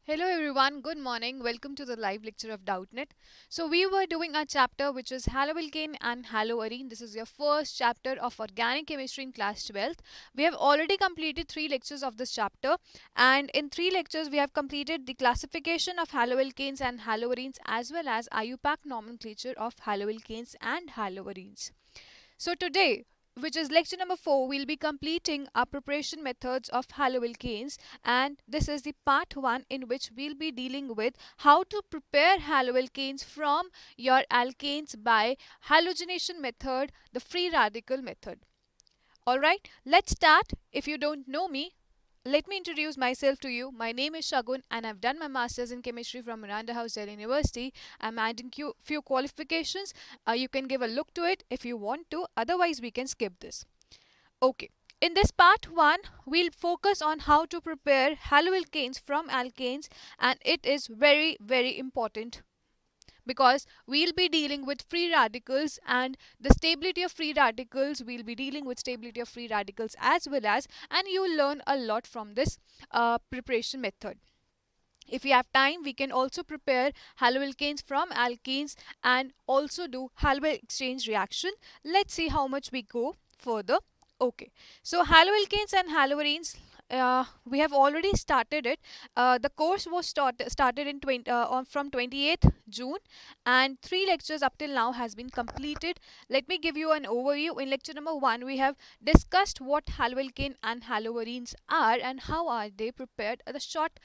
Hello everyone, good morning. Welcome to the live lecture of Doubtnet. So we were doing a chapter which is haloalkane and haloarene. This is your first chapter of organic chemistry in class 12th. We have already completed 3 lectures of this chapter, and in 3 lectures we have completed the classification of haloalkanes and haloarenes as well as IUPAC nomenclature of haloalkanes and haloarenes. So today, which is lecture number 4, we'll be completing our preparation methods of haloalkanes, and this is the part 1 in which we'll be dealing with how to prepare haloalkanes from your alkanes by halogenation method, the free radical method. Alright, let's start. If you don't know me, let me introduce myself to you. My name is Shagun and I've done my masters in chemistry from Miranda House Delhi University. I'm adding few qualifications. You can give a look to it if you want to. Otherwise, we can skip this. Okay. In this part 1, we'll focus on how to prepare haloalkanes from alkanes, and it is very important because we'll be dealing with free radicals and the stability of free radicals. We'll be dealing with stability of free radicals as well as, and you'll learn a lot from this preparation method. If we have time, we can also prepare haloalkanes from alkenes and also do halo exchange reaction. Let's see how much we go further. Okay, so haloalkanes and haloarenes, we have already started it. The course was started in from 28th June, and 3 lectures up till now has been completed. Let me give you an overview. In lecture number 1, we have discussed what haloalkane and haloarenes are and how are they prepared. The short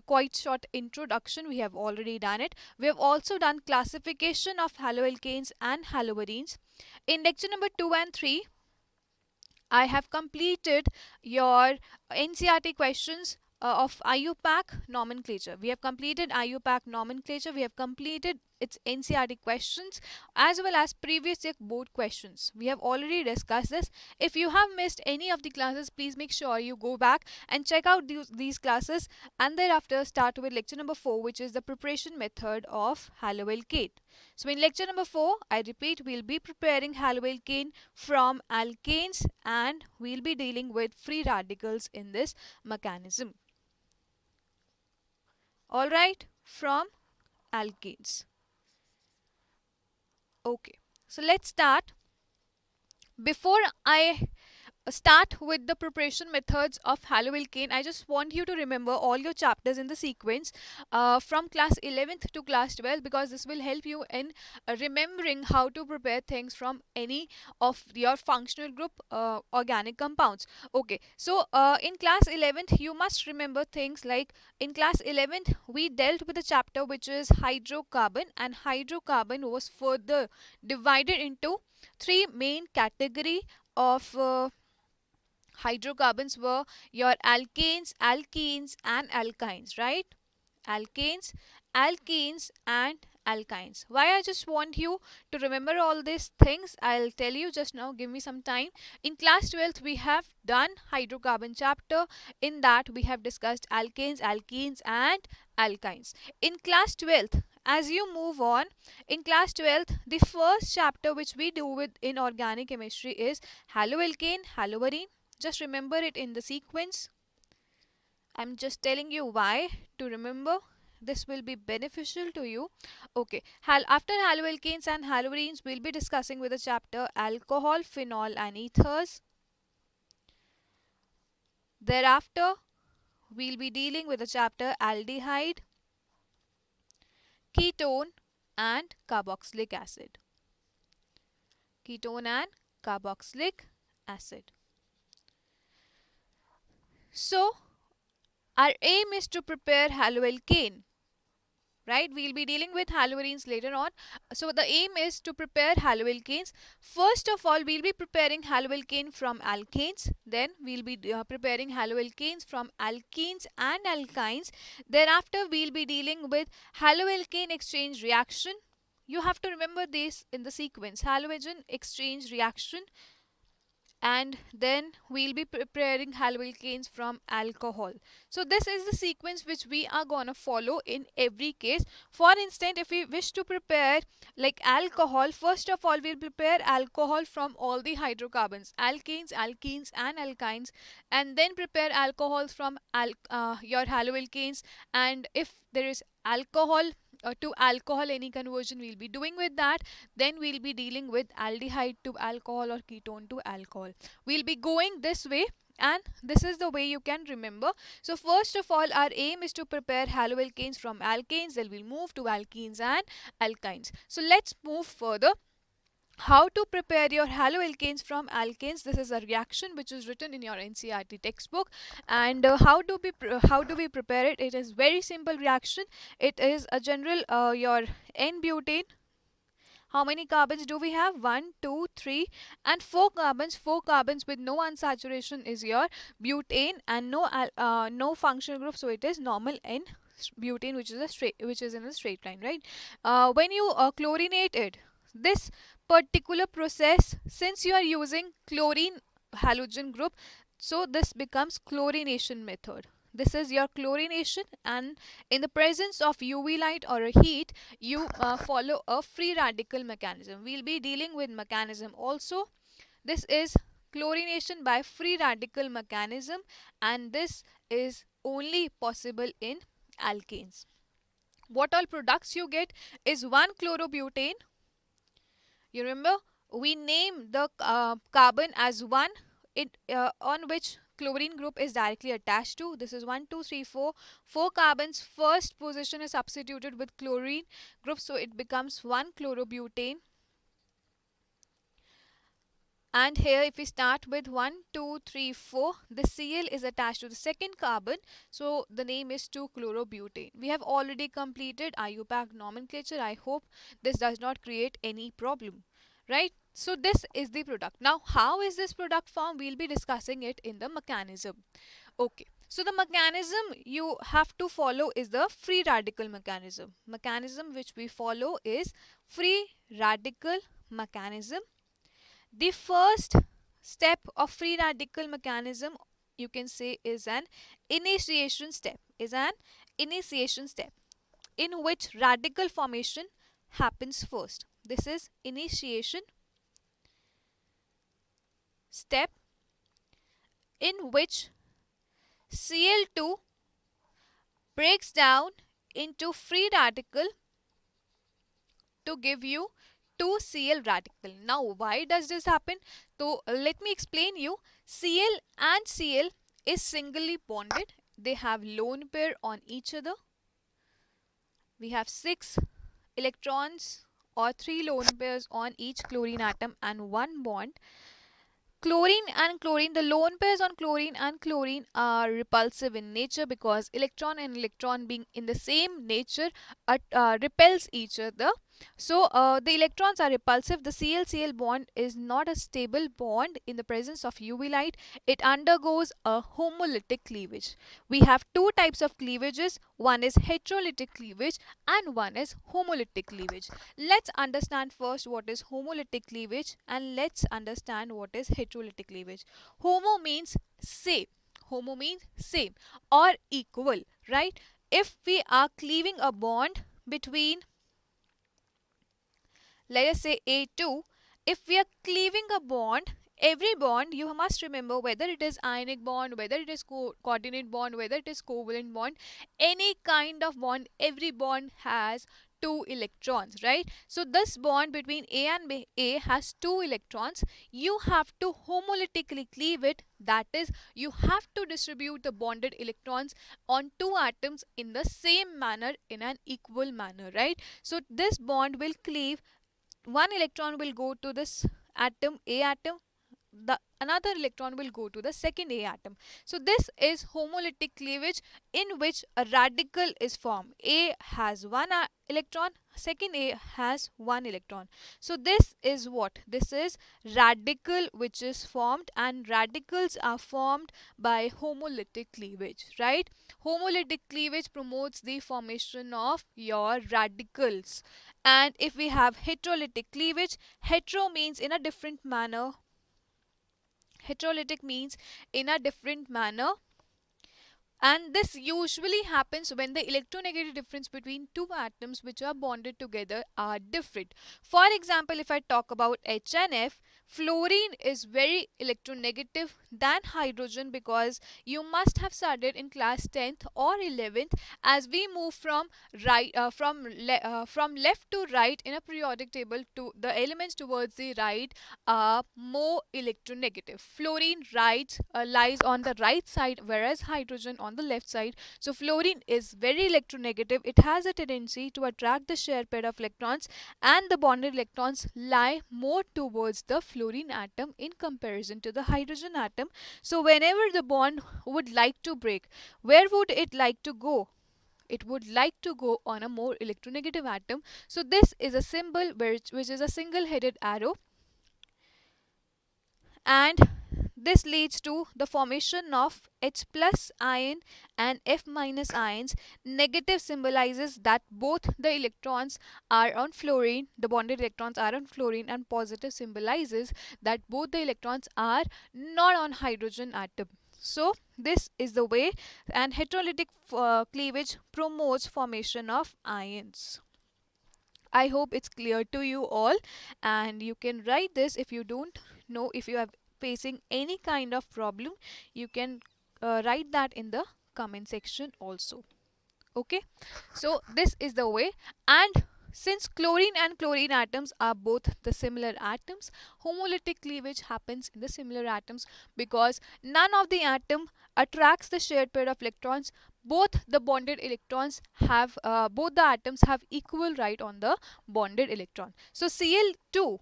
quite short introduction, we have already done it. We have also done classification of haloalkanes and haloarenes. In lecture number 2 and 3, I have completed your NCERT questions of IUPAC nomenclature. We have completed IUPAC nomenclature. We have completed its NCERT questions as well as previous year board questions. We have already discussed this. If you have missed any of the classes, please make sure you go back and check out these classes, and thereafter start with lecture number 4, which is the preparation method of haloalkane. So in lecture number 4, I repeat, we'll be preparing haloalkane from alkanes and we'll be dealing with free radicals in this mechanism. Alright, from alkanes. Okay, so let's start. Before I start with the preparation methods of haloalkane, I just want you to remember all your chapters in the sequence from class 11th to class 12, because this will help you in remembering how to prepare things from any of your functional group organic compounds. Okay, so in class 11th you must remember things like, in class 11th we dealt with a chapter which is hydrocarbon, and hydrocarbon was further divided into 3 main category of hydrocarbons were your alkanes, alkenes and alkynes, right? Alkanes, alkenes and alkynes. Why I just want you to remember all these things, I'll tell you just now. Give me some time. In class 12th we have done hydrocarbon chapter. In that we have discussed alkanes, alkenes and alkynes. In class 12th, as you move on, in class 12th, the first chapter which we do with in organic chemistry is haloalkane, haloarene. Just remember it in the sequence. I'm just telling you why to remember. This will be beneficial to you. Okay, after haloalkanes and haloarenes, we'll be discussing with the chapter alcohol, phenol and ethers. Thereafter, we'll be dealing with the chapter aldehyde, ketone and carboxylic acid. Ketone and carboxylic acid. So, our aim is to prepare haloalkane, right? We'll be dealing with haloarenes later on. So the aim is to prepare haloalkanes. First of all, we'll be preparing haloalkane from alkanes. Then we'll be preparing haloalkanes from alkenes and alkynes. Thereafter, we'll be dealing with haloalkane exchange reaction. You have to remember this in the sequence: halogen exchange reaction, and then we'll be preparing haloalkanes from alcohol. So this is the sequence which we are gonna follow in every case. For instance, if we wish to prepare like alcohol, first of all we'll prepare alcohol from all the hydrocarbons, alkanes, alkenes and alkynes, and then prepare alcohols from your haloalkanes. And if there is alcohol to alcohol, any conversion we'll be doing with that, then we'll be dealing with aldehyde to alcohol or ketone to alcohol. We'll be going this way, and this is the way you can remember. So first of all, our aim is to prepare haloalkanes from alkanes, then we'll move to alkenes and alkynes. So let's move further. How to prepare your haloalkanes from alkanes? This is a reaction which is written in your NCERT textbook. And how do we prepare it? It is very simple reaction. It is a general your N-butane. How many carbons do we have? 1, 2, 3 and 4 carbons. 4 carbons with no unsaturation is your butane, and no functional group, so it is normal N butane, which is in a straight line, right? When you chlorinate it, this particular process, since you are using chlorine halogen group, so this becomes chlorination method. This is your chlorination, and in the presence of UV light or a heat, you follow a free radical mechanism. We'll be dealing with mechanism also. This is chlorination by free radical mechanism, and this is only possible in alkanes. What all products you get is 1-chlorobutane. You remember, we name the carbon as 1, on which chlorine group is directly attached to. This is 1, 2, 3, 4. 4 carbons, first position is substituted with chlorine group, so it becomes 1-chlorobutane. And here if we start with 1, 2, 3, 4, the Cl is attached to the second carbon, so the name is 2-chlorobutane. We have already completed IUPAC nomenclature. I hope this does not create any problem, right? So this is the product. Now how is this product formed? We'll be discussing it in the mechanism. Okay, so the mechanism you have to follow is the free radical mechanism. Mechanism which we follow is free radical mechanism. The first step of free radical mechanism, you can say, is an initiation step. In which radical formation happens first. This is initiation step, in which Cl2 breaks down into free radical to give you 2Cl radical. Now why does this happen? So let me explain you. Cl and Cl is singly bonded. They have lone pair on each other. We have 6 electrons or 3 lone pairs on each chlorine atom and 1 bond. Chlorine and chlorine, the lone pairs on chlorine and chlorine are repulsive in nature, because electron and electron being in the same nature repels each other. So the electrons are repulsive. The Cl-Cl bond is not a stable bond in the presence of UV light. It undergoes a homolytic cleavage. We have 2 types of cleavages. One is heterolytic cleavage and one is homolytic cleavage. Let's understand first what is homolytic cleavage, and let's understand what is heterolytic cleavage. Homo means same. Homo means same or equal, right? If we are cleaving a bond between, let us say A2, if we are cleaving a bond, every bond, you must remember, whether it is ionic bond, whether it is coordinate bond, whether it is covalent bond, any kind of bond, every bond has 2 electrons, right? So this bond between A and A has 2 electrons. You have to homolytically cleave it. That is, you have to distribute the bonded electrons on 2 atoms in the same manner, in an equal manner, right? So this bond will cleave. 1 electron will go to this atom, A atom. The another electron will go to the second A atom. So this is homolytic cleavage, in which a radical is formed. A has 1 electron, second A has 1 electron. So this is what? This is radical which is formed, and radicals are formed by homolytic cleavage, right? Homolytic cleavage promotes the formation of your radicals. And if we have heterolytic cleavage, hetero means in a different manner. Heterolytic means in a different manner, and this usually happens when the electronegative difference between two atoms which are bonded together are different. For example, if I talk about H and F, fluorine is very electronegative than hydrogen, because you must have studied in class 10th or 11th, as we move from from left to right in a periodic table, to the elements towards the right are more electronegative. Fluorine lies on the right side, whereas hydrogen on the left side. So fluorine is very electronegative. It has a tendency to attract the shared pair of electrons, and the bonded electrons lie more towards the fluorine atom in comparison to the hydrogen atom. So whenever the bond would like to break, where would it like to go? It would like to go on a more electronegative atom. So this is a symbol which is a single headed arrow, and this leads to the formation of H plus ion and F minus ions. Negative symbolizes that both the electrons are on fluorine, the bonded electrons are on fluorine, and positive symbolizes that both the electrons are not on hydrogen atom. So this is the way, and heterolytic cleavage promotes formation of ions. I hope it's clear to you all, and you can write this. If you don't know, if you are facing any kind of problem, you can write that in the comment section also. Okay, so this is the way. And since chlorine and chlorine atoms are both the similar atoms, homolytic cleavage happens in the similar atoms, because none of the atom attracts the shared pair of electrons. Both the bonded electrons have both the atoms have equal right on the bonded electron. So Cl2,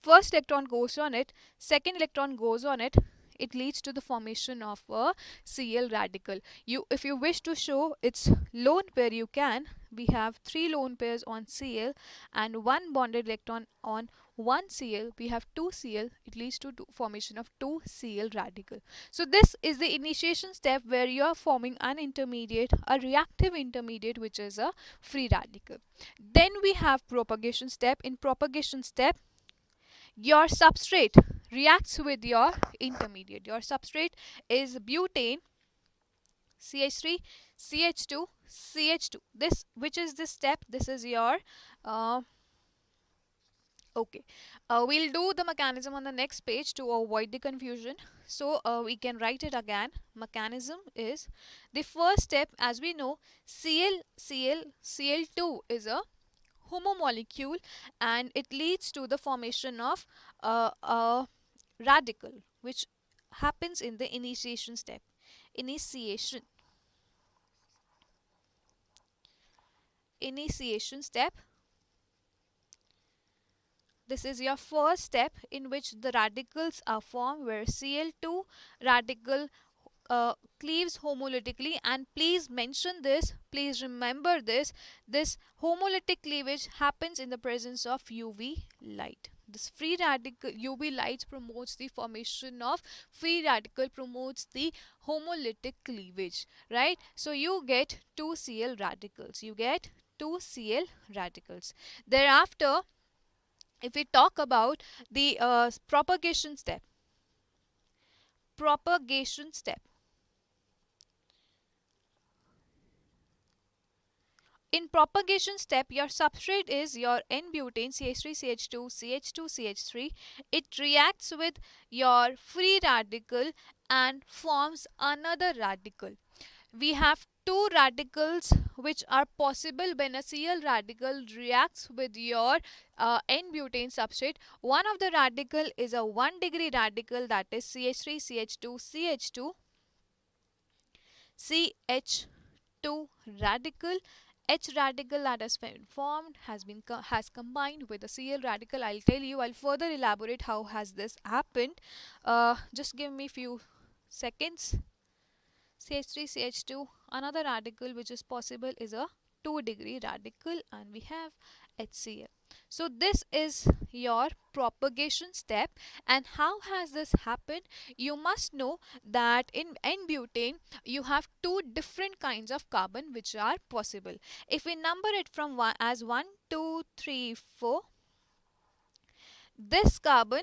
first electron goes on it, second electron goes on it, it leads to the formation of a Cl radical. If you wish to show its lone pair, you can. We have 3 lone pairs on Cl and 1 bonded electron on 1 Cl. We have 2 Cl. It leads to formation of 2 Cl radical. So this is the initiation step where you are forming an intermediate, a reactive intermediate, which is a free radical. Then we have propagation step. In propagation step, your substrate reacts with your intermediate. Your substrate is butane, CH3, CH2, CH2. This, which is this step? This is your okay. We'll do the mechanism on the next page to avoid the confusion. So we can write it again. Mechanism is the first step. As we know, Cl2 is a homomolecule, and it leads to the formation of a radical, which happens in the initiation step. Initiation step. This is your first step in which the radicals are formed, where Cl2 radical cleaves homolytically. And please mention this, please remember this, this homolytic cleavage happens in the presence of UV light. This free radical UV light promotes the formation of free radical, promotes the homolytic cleavage, right? So you get 2 Cl radicals. You get 2 Cl radicals. Thereafter, if we talk about the propagation step, in propagation step, your substrate is your N-butane, CH3, CH2, CH2, CH3. It reacts with your free radical and forms another radical. We have 2 radicals which are possible when a Cl radical reacts with your N-butane substrate. One of the radical is a 1 degree radical, that is CH3, CH2, CH2, CH2 radical. H radical that has been formed has combined with the Cl radical. I'll tell you, I'll further elaborate how has this happened. Just give me few seconds. CH3, CH2, another radical which is possible is a 2 degree radical, and we have HCl. So this is your propagation step. And how has this happened? You must know that in N-butane you have 2 different kinds of carbon which are possible. If we number it from 1 as 1, 2, 3, 4, this carbon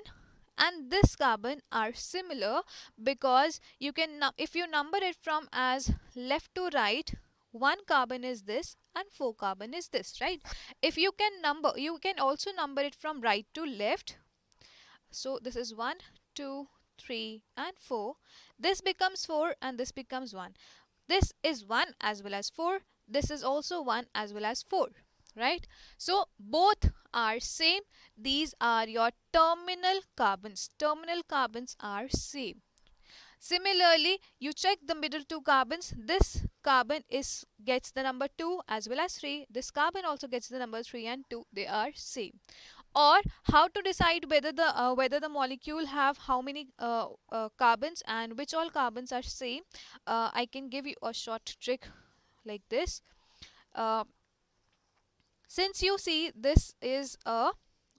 and this carbon are similar, because you can if you number it from as left to right, one carbon is this and four carbon is this, right? If you can number, you can also number it from right to left. So this is 1, 2, 3 and 4. This becomes 4 and this becomes 1. This is 1 as well as 4. This is also 1 as well as 4, right? So both are same. These are your terminal carbons. Terminal carbons are same. Similarly, you check the middle two carbons. This carbon gets the number 2 as well as 3. This carbon also gets the number 3 and 2. They are same. Or how to decide whether the molecule have how many carbons and which all carbons are same. I can give you a short trick like this. Uh, since you see this is a,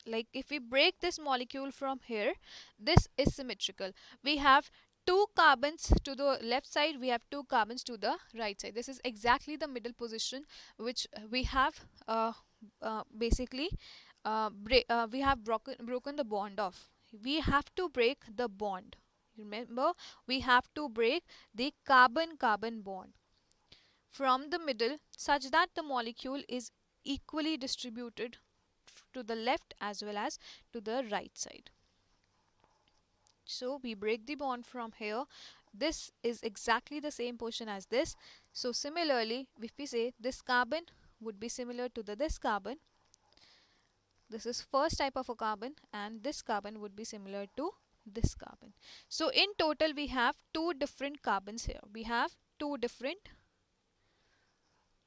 like if we break this molecule from here, this is symmetrical. We have two carbons to the left side, we have two carbons to the right side. This is exactly the middle position which we have basically we have broken the bond off. We have to break the bond. Remember, we have to break the carbon-carbon bond from the middle such that the molecule is equally distributed to the left as well as to the right side. So we break the bond from here. This is exactly the same portion as this. So similarly, if we say this carbon would be similar to this carbon, this is first type of a carbon, and this carbon would be similar to this carbon. So in total we have two different carbons here. We have two different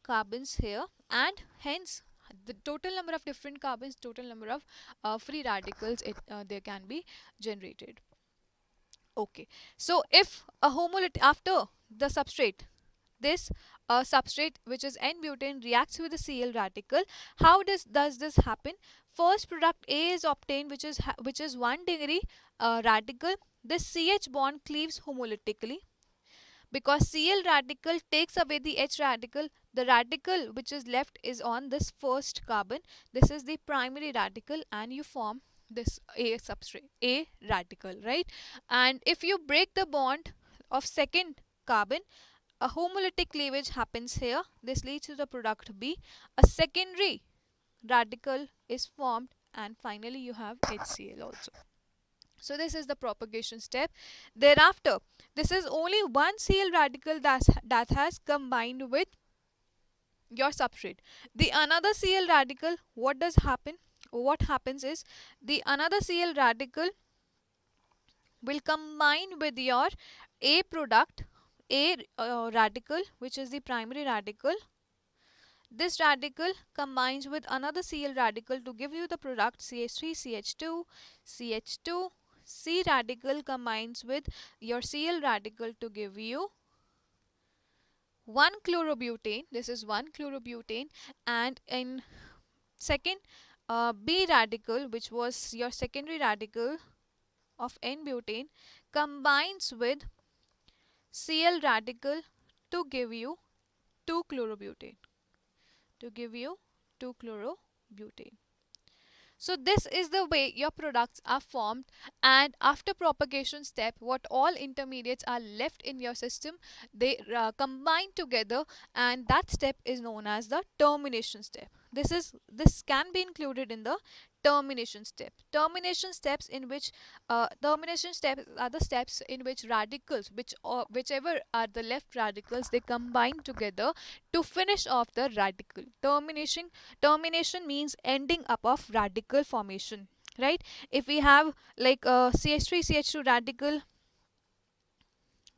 carbons here, and hence the total number of different carbons, total number of free radicals there can be generated. Okay, so if a homolet after the substrate, this substrate which is N-butane reacts with the Cl radical, how does this happen? First product A is obtained, which is 1 degree radical. This CH bond cleaves homolytically, because Cl radical takes away the H radical. The radical which is left is on this first carbon. This is the primary radical, and you form this A substrate, A radical, right? And if you break the bond of second carbon, a homolytic cleavage happens here. This leads to the product B. A secondary radical is formed, and finally you have HCl also. So this is the propagation step. Thereafter, this is only one Cl radical that has combined with your substrate. The another Cl radical, what happens is, the another Cl radical will combine with your A product, A radical, which is the primary radical. This radical combines with another Cl radical to give you the product CH3, CH2, CH2. C radical combines with your Cl radical to give you 1-chlorobutane. This is 1-chlorobutane. And in second, B radical, which was your secondary radical of N-butane, combines with Cl radical to give you 2-chlorobutane. So this is the way your products are formed, and after propagation step, what all intermediates are left in your system, they combine together, and that step is known as the termination step. This can be included in the termination step. Termination steps are the steps in which radicals, whichever are the left radicals, they combine together to finish off the radical. Termination means ending up of radical formation, right? If we have like a CH3 CH2 radical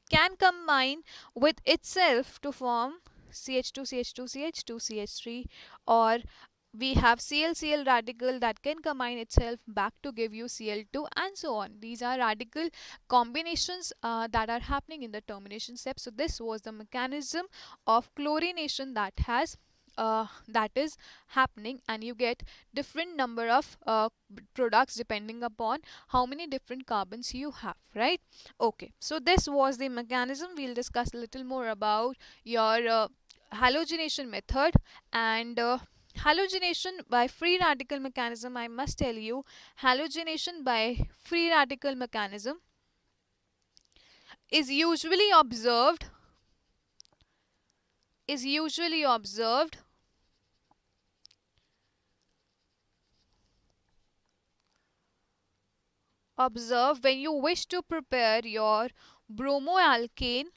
can combine with itself to form CH2 CH2 CH2 CH3, or we have Cl radical that can combine itself back to give you Cl2, and so on. These are radical combinations that are happening in the termination step. So this was the mechanism of chlorination that is happening, and you get different number of products depending upon how many different carbons you have, right? Okay, so this was the mechanism. We'll discuss a little more about your halogenation method, and Halogenation by free radical mechanism, I must tell you, halogenation by free radical mechanism is usually observed is usually observed observe when you wish to prepare your bromoalkane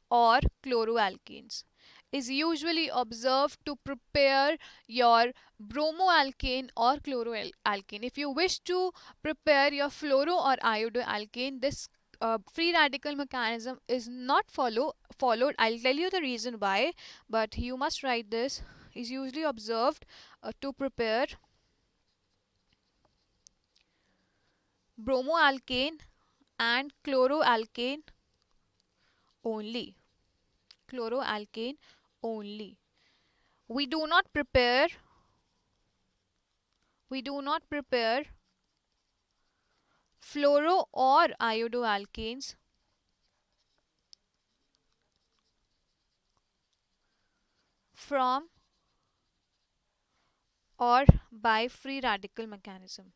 or chloroalkanes. Is usually observed to prepare your bromoalkane or chloroalkane. If you wish to prepare your fluoro or iodoalkane, this free radical mechanism is not followed. I'll tell you the reason why, but you must write this. Is usually observed to prepare bromoalkane and chloroalkane only. Chloroalkane only. We do not prepare fluoro or iodoalkanes from or by free radical mechanism.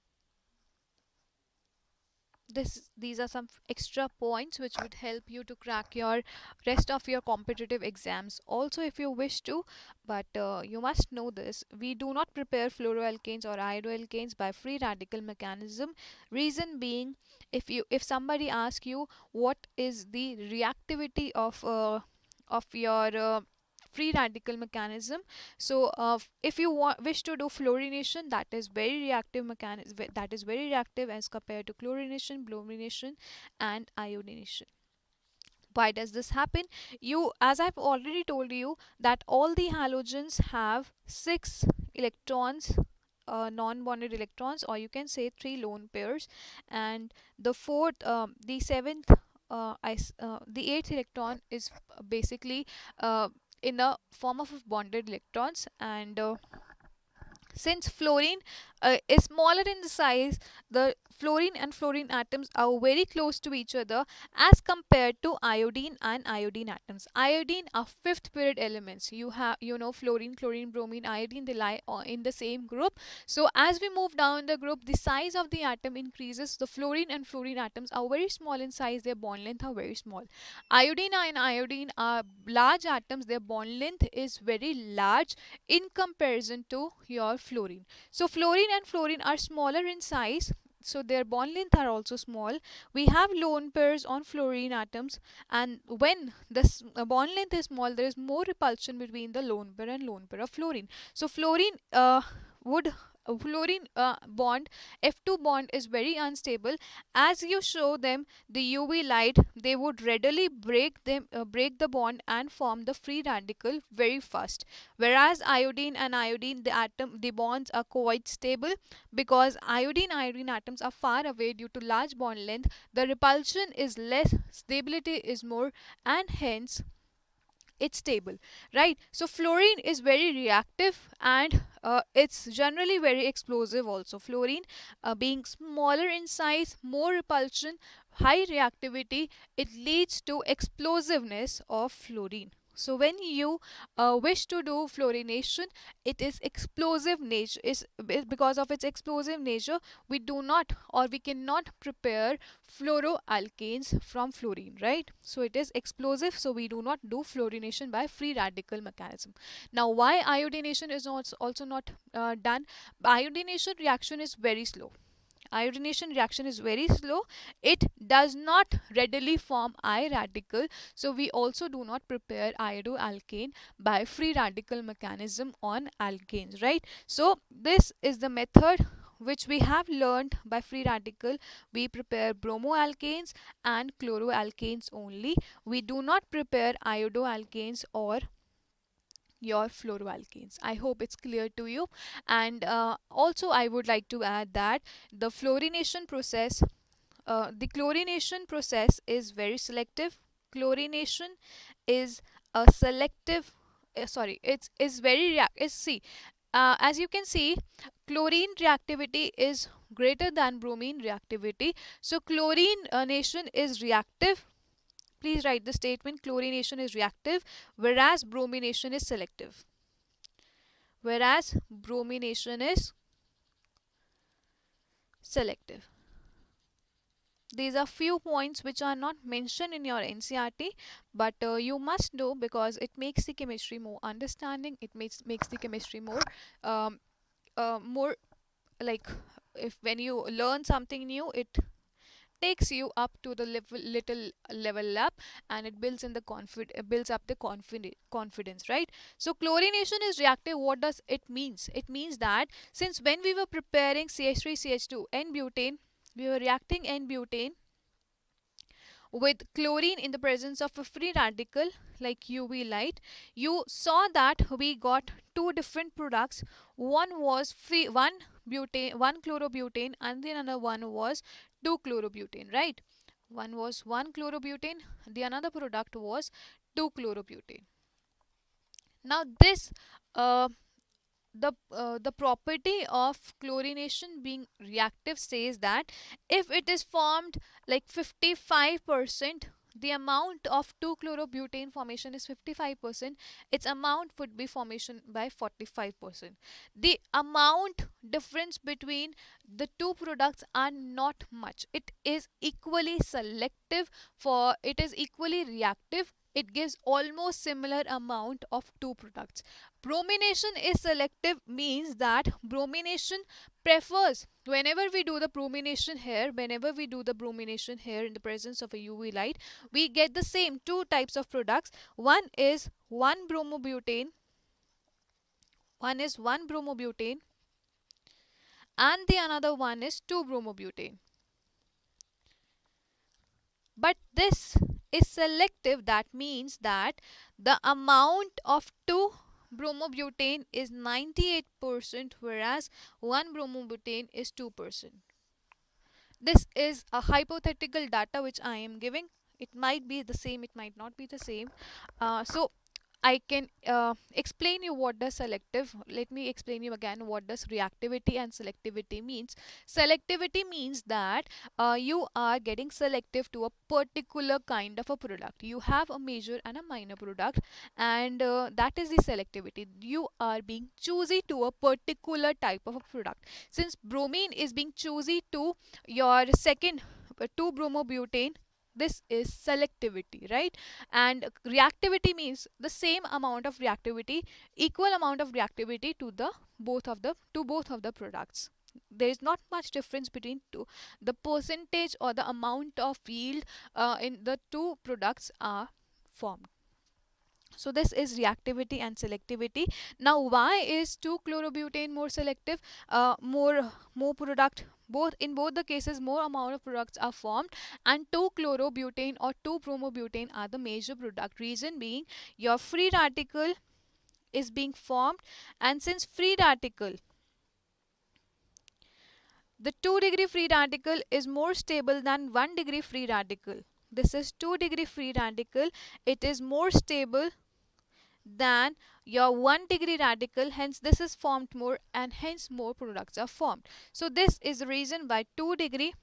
These are some extra points which would help you to crack your rest of your competitive exams also if you wish to, but you must know this: we do not prepare fluoroalkanes or iodoalkanes by free radical mechanism. Reason being, if somebody asks you what is the reactivity of your free radical mechanism, so if you wish to do fluorination, that is very reactive mechanism, that is very reactive as compared to chlorination, bromination and iodination. Why does this happen? You, as I've already told you, that all the halogens have 6 electrons, non-bonded electrons, or you can say 3 lone pairs, and the fourth the seventh the eighth electron is basically in the form of bonded electrons. And since fluorine is smaller in the size, the fluorine and fluorine atoms are very close to each other as compared to iodine and iodine atoms. Iodine are fifth period elements. You have, fluorine, chlorine, bromine, iodine, they lie in the same group. So as we move down the group, the size of the atom increases. The fluorine and fluorine atoms are very small in size. Their bond length are very small. Iodine and iodine are large atoms. Their bond length is very large in comparison to your fluorine. So fluorine and fluorine are smaller in size, so their bond length are also small. We have lone pairs on fluorine atoms, and when the bond length is small, there is more repulsion between the lone pair and lone pair of fluorine. So fluorine would fluorine bond, F2 bond, is very unstable. As you show them the UV light, they would readily break the bond and form the free radical very fast. Whereas iodine and iodine, the bonds are quite stable, because iodine atoms are far away due to large bond length. The repulsion is less, stability is more, and hence it's stable, right? So fluorine is very reactive, and it's generally very explosive also. Fluorine being smaller in size, more repulsion, high reactivity, it leads to explosiveness of fluorine. So when you wish to do fluorination, it is explosive nature. Is because of its explosive nature, we do not, or we cannot prepare fluoroalkanes from fluorine, right? So it is explosive, so we do not do fluorination by free radical mechanism. Now, why iodination is also not done? Iodination reaction is very slow. Iodination reaction is very slow. It does not readily form I radical, so we also do not prepare iodoalkane by free radical mechanism on alkanes, right? So this is the method which we have learned by free radical. We prepare bromoalkanes and chloroalkanes only. We do not prepare iodoalkanes or your fluoroalkanes. I hope it's clear to you. And also I would like to add that the fluorination process, the chlorination process is very selective. Chlorination is a selective, sorry, it's is very is see, as you can see, chlorine reactivity is greater than bromine reactivity. So chlorination is reactive. Please write the statement: chlorination is reactive, whereas bromination is selective. whereas bromination is selective. These are few points which are not mentioned in your NCERT, but you must know because it makes the chemistry more understanding. It makes the chemistry more um, more like, if when you learn something new, it takes you up to the little level up, and it builds in the builds up the confidence, right? So chlorination is reactive. What does it means? It means that since when we were preparing CH3CH2 n butane, we were reacting n butane with chlorine in the presence of a free radical like UV light. You saw that we got two different products. One was one butane, one chlorobutane, and the another one was 2-chlorobutane, right? One was 1-chlorobutane, the another product was 2-chlorobutane. Now this uh, the property of chlorination being reactive says that if it is formed like 55%, the amount of 2-chlorobutane formation is 55%, its amount would be formation by 45%. The amount difference between the two products are not much. It is equally selective, for it is equally reactive. It gives almost similar amount of two products. Bromination is selective means that bromination prefers, whenever we do the bromination here, in the presence of a UV light, we get the same two types of products. One is 1-bromobutane, and the another one is 2-bromobutane. But this is selective. That means that the amount of 2-bromobutane is 98%, whereas 1-bromobutane is 2%. This is a hypothetical data which I am giving. It might be the same, it might not be the same. So I can explain you what does selective. Let me explain you again what does reactivity and selectivity means. Selectivity means that you are getting selective to a particular kind of a product. You have a major and a minor product, and that is the selectivity. You are being choosy to a particular type of a product. Since bromine is being choosy to your second 2-bromobutane, this is selectivity, right? And reactivity means the same amount of reactivity, equal amount of reactivity to the both of the products. There is not much difference between the percentage or the amount of yield in the two products are formed. So this is reactivity and selectivity. Now why is 2-chlorobutane more selective? More product, both in both the cases more amount of products are formed, and 2-chlorobutane or 2-bromobutane are the major product. Reason being, your free radical is being formed, and since free radical, the 2-degree free radical is more stable than 1-degree free radical. This is 2-degree free radical. It is more stable than your 1-degree radical, hence this is formed more, and hence more products are formed. So this is the reason why 2-degree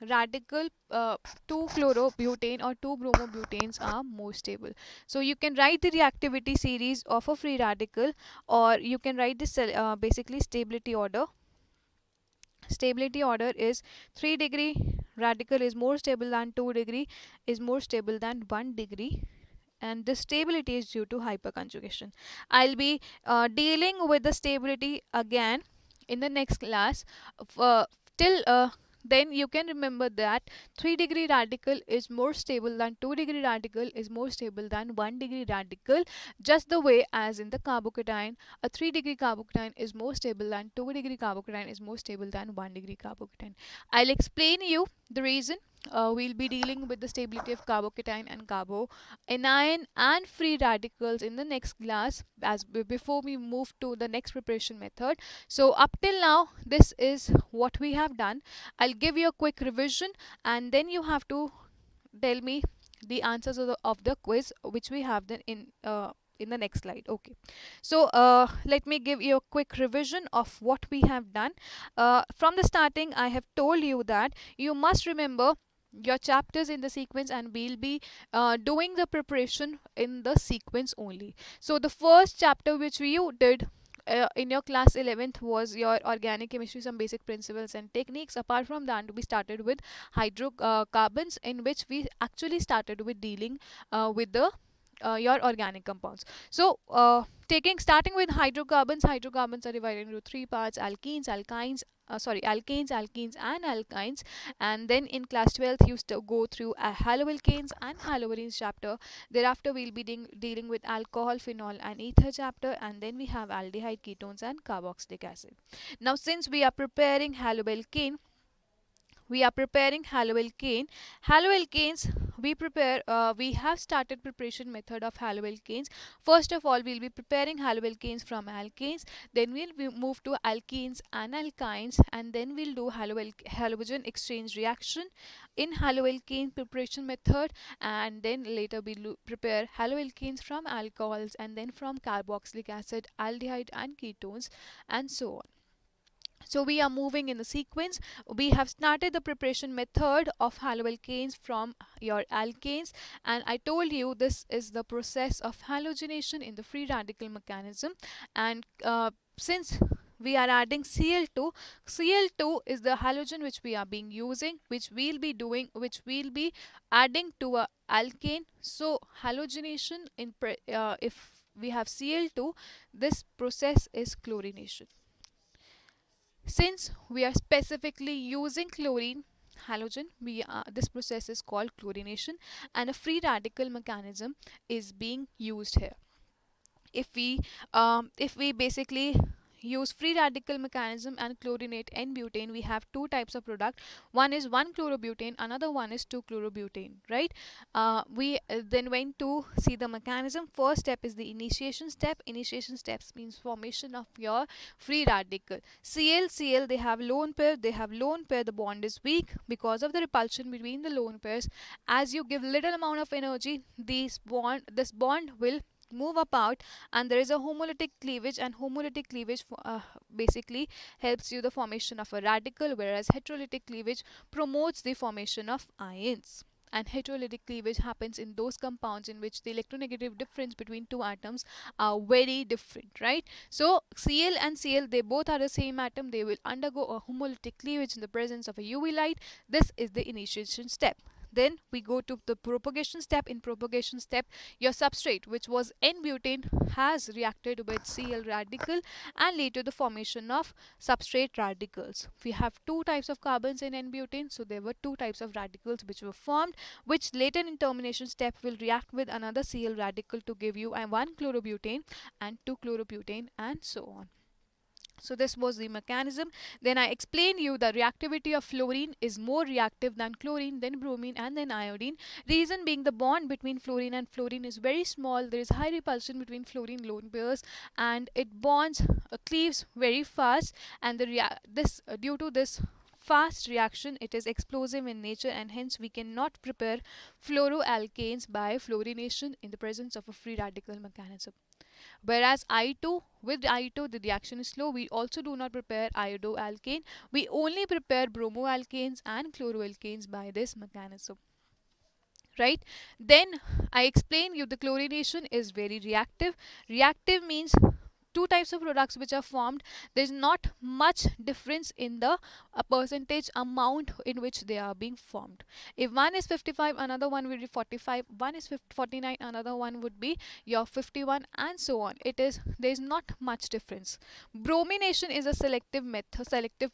radical 2-chlorobutane or 2-bromobutanes are more stable. So you can write the reactivity series of a free radical, or you can write this basically stability order. Stability order is 3-degree radical is more stable than 2-degree, is more stable than 1-degree, and this stability is due to hyperconjugation. I'll be dealing with the stability again in the next class. Till then you can remember that 3-degree radical is more stable than 2-degree radical, is more stable than 1-degree radical, just the way as in the carbocation, a 3-degree carbocation is more stable than 2-degree carbocation, is more stable than 1-degree carbocation. I'll explain you the reason. We'll be dealing with the stability of carbocation and carboanion and free radicals in the next class, as before we move to the next preparation method. So up till now, this is what we have done. I'll give you a quick revision, and then you have to tell me the answers of the quiz which we have then in the next slide. Okay, so let me give you a quick revision of what we have done. From the starting, I have told you that you must remember your chapters in the sequence, and we'll be doing the preparation in the sequence only. So the first chapter which we did in your class 11th was your organic chemistry, some basic principles and techniques. Apart from that, we started with hydrocarbons, in which we actually started with dealing with the your organic compounds. So taking starting with hydrocarbons, hydrocarbons are divided into three parts: alkenes, alkynes, alkanes, alkenes and alkynes. And then in class 12th you used to go through a haloalkanes and haloarenes chapter. Thereafter we'll be dealing with alcohol, phenol and ether chapter, and then we have aldehyde, ketones and carboxylic acid. Now since we are preparing haloalkane. Haloalkanes, we have started preparation method of haloalkanes. First of all, we'll be preparing haloalkanes from alkanes, then we'll move to alkenes and alkynes, and then we'll do halogen exchange reaction in haloalkane preparation method, and then later we'll prepare haloalkanes from alcohols, and then from carboxylic acid, aldehyde and ketones, and so on. So we are moving in the sequence. We have started the preparation method of haloalkanes from your alkanes, and I told you this is the process of halogenation in the free radical mechanism. And since we are adding Cl2, Cl2 is the halogen which we are being using, which we'll be adding to a alkane. So halogenation if we have Cl2, this process is chlorination. Since we are specifically using chlorine halogen, this process is called chlorination, and a free radical mechanism is being used here. If we basically use free radical mechanism and chlorinate N-butane, we have two types of product. One is 1-chlorobutane, another one is 2-chlorobutane, right? We then went to see the mechanism. First step is the initiation step. Initiation steps means formation of your free radical. Cl, they have lone pair. The bond is weak because of the repulsion between the lone pairs. As you give little amount of energy, this bond will move apart, and there is a homolytic cleavage, and homolytic cleavage basically helps you the formation of a radical, whereas heterolytic cleavage promotes the formation of ions. And heterolytic cleavage happens in those compounds in which the electronegative difference between two atoms are very different, right? So Cl and Cl, they both are the same atom. They will undergo a homolytic cleavage in the presence of a UV light. This is the initiation step. Then we go to the propagation step. In propagation step, your substrate, which was N-butane, has reacted with Cl radical and led to the formation of substrate radicals. We have two types of carbons in N-butane, so there were two types of radicals which were formed, which later in termination step will react with another Cl radical to give you a 1-chlorobutane and 2-chlorobutane, and so on. So this was the mechanism. Then I explained you the reactivity of fluorine is more reactive than chlorine, then bromine and then iodine. Reason being the bond between fluorine and fluorine is very small. There is high repulsion between fluorine lone pairs, and it cleaves very fast, and due to this fast reaction, it is explosive in nature, and hence we cannot prepare fluoroalkanes by fluorination in the presence of a free radical mechanism. Whereas with I2 the reaction is slow. We also do not prepare iodoalkane. We only prepare bromoalkanes and chloroalkanes by this mechanism, right? Then I explained you the chlorination is very reactive. Reactive means two types of products which are formed. There's not much difference in the percentage amount in which they are being formed. If one is 55, another one will be 45. One is 49, another one would be your 51, and so on. There's not much difference. Bromination is a selective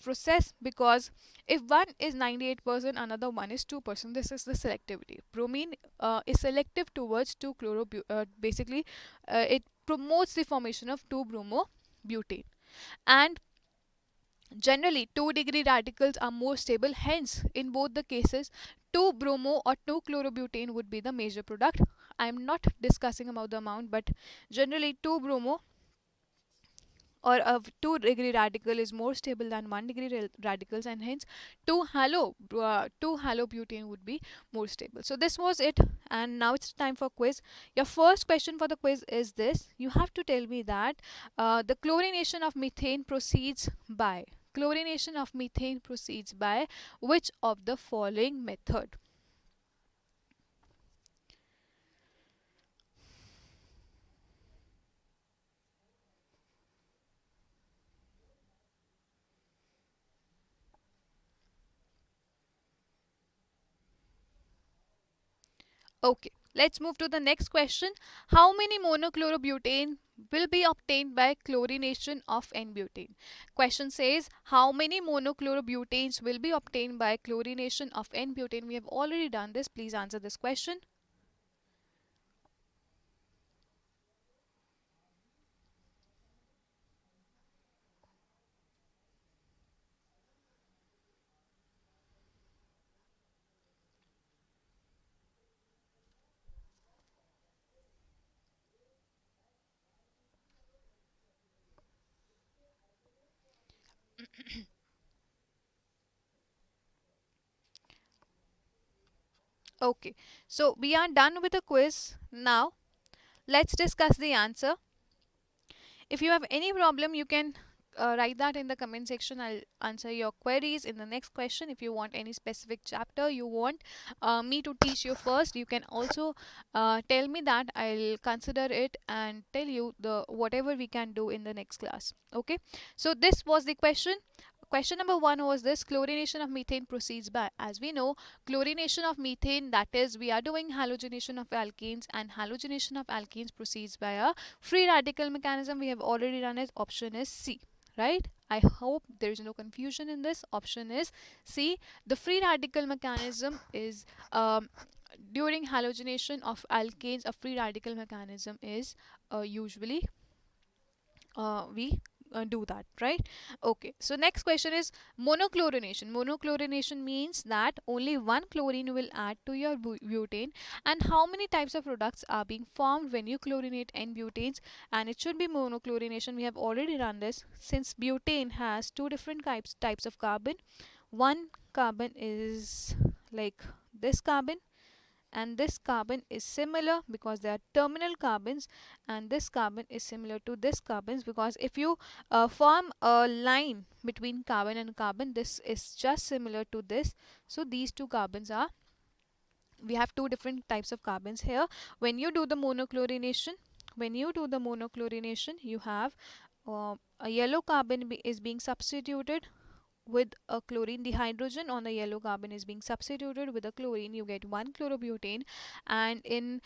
process, because if one is 98%, another one is 2%. This is the selectivity. Bromine is selective towards it promotes the formation of 2-bromobutane, and generally 2-degree radicals are more stable. Hence in both the cases, 2-bromo or 2-chlorobutane would be the major product. I am not discussing about the amount, but generally 2-bromo or a 2-degree radical is more stable than 1-degree radicals, and hence 2-halobutane would be more stable. So this was it, and now it's time for quiz. Your first question for the quiz is this: you have to tell me that the chlorination of methane proceeds by which of the following method? Okay, let's move to the next question. How many monochlorobutane will be obtained by chlorination of N-butane? Question says, how many monochlorobutanes will be obtained by chlorination of N-butane? We have already done this. Please answer this question. Okay, so we are done with the quiz. Now, let's discuss the answer. If you have any problem, you can write that in the comment section. I'll answer your queries in the next question. If you want any specific chapter you want me to teach you first, you can also tell me that. I'll consider it and tell you the whatever we can do in the next class. Okay, so this was the question. Question number one was this: chlorination of methane proceeds by, as we know, chlorination of methane, that is, we are doing halogenation of alkanes, and halogenation of alkanes proceeds by a free radical mechanism. We have already done it. Option is C, right? I hope there is no confusion in this. Option is C. The free radical mechanism is during halogenation of alkanes. A free radical mechanism is usually we do that, right? Okay, so next question is monochlorination. Monochlorination means that only one chlorine will add to your butane. And how many types of products are being formed when you chlorinate n-butanes? And it should be monochlorination. We have already done this. Since butane has two different types of carbon, one carbon is like this carbon, and this carbon is similar because they are terminal carbons, and this carbon is similar to this carbons because if you form a line between carbon and carbon, this is just similar to this. So these two carbons are, we have two different types of carbons here. When you do the monochlorination, you have a yellow carbon is being substituted with a chlorine. The hydrogen on the yellow carbon is being substituted with a chlorine. You get one chlorobutane. And in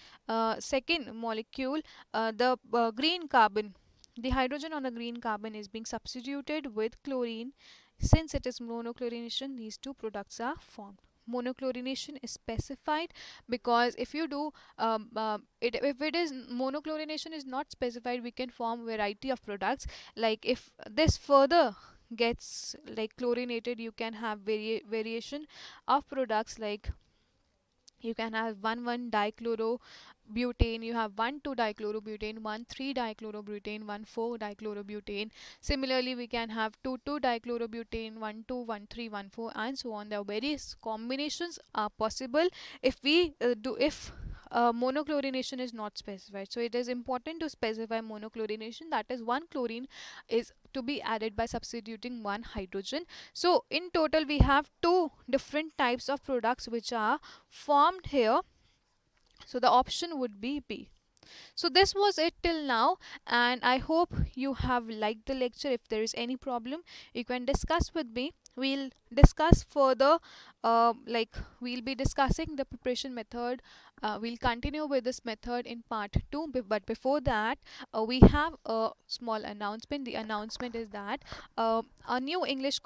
second molecule, the green carbon, the hydrogen on the green carbon is being substituted with chlorine. Since it is monochlorination, these two products are formed. Monochlorination is specified because if you do if it is monochlorination is not specified, we can form variety of products. Like if this further gets like chlorinated, you can have variation of products. Like you can have 1 dichlorobutane, you have 1 dichlorobutane, 1 dichlorobutane, 1 dichlorobutane. Similarly, we can have 2 dichlorobutane, 1 and so on. There are various combinations are possible if we if monochlorination is not specified. So it is important to specify monochlorination, that is one chlorine is to be added by substituting one hydrogen. So in total we have two different types of products which are formed here. So the option would be B. So this was it till now, and I hope you have liked the lecture. If there is any problem, you can discuss with me. We'll discuss further, like we'll be discussing the preparation method. We'll continue with this method in part 2, but before that, we have a small announcement. The announcement is that a new English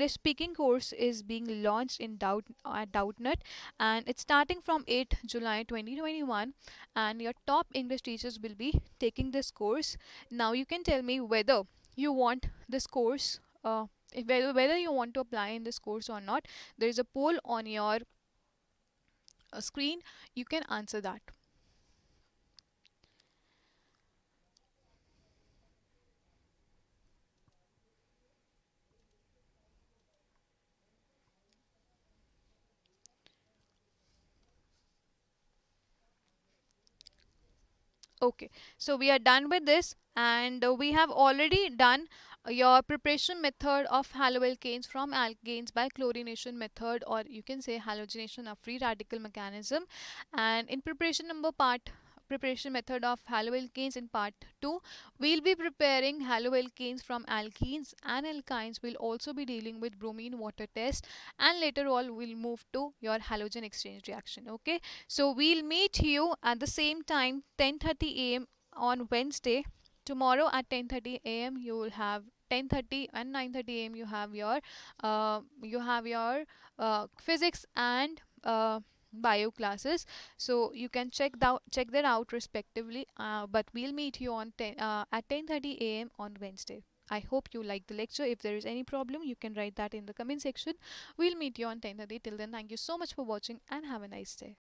speaking course is being launched in Doubtnut, and it's starting from 8 July 2021, and your top English teachers will be taking this course. Now you can tell me whether you want this course, whether you want to apply in this course or not. There is a poll on your screen. You can answer that. Okay, so we are done with this, and we have already done your preparation method of haloalkanes from alkanes by chlorination method, or you can say halogenation of free radical mechanism. And in preparation number part preparation method of haloalkanes in part 2. We'll be preparing haloalkanes from alkenes and alkynes. We'll also be dealing with bromine water test, and later on we'll move to your halogen exchange reaction. Okay, so we'll meet you at the same time 10:30 a.m. on Wednesday. Tomorrow at 10:30 a.m. you will have 10:30 and 9:30 a.m. You have your physics and bio classes, so you can check that out respectively, but we'll meet you on at 10:30 a.m. on Wednesday. I hope you like the lecture. If there is any problem, you can write that in the comment section. We'll meet you on 10:30. Till then, thank you so much for watching and have a nice day.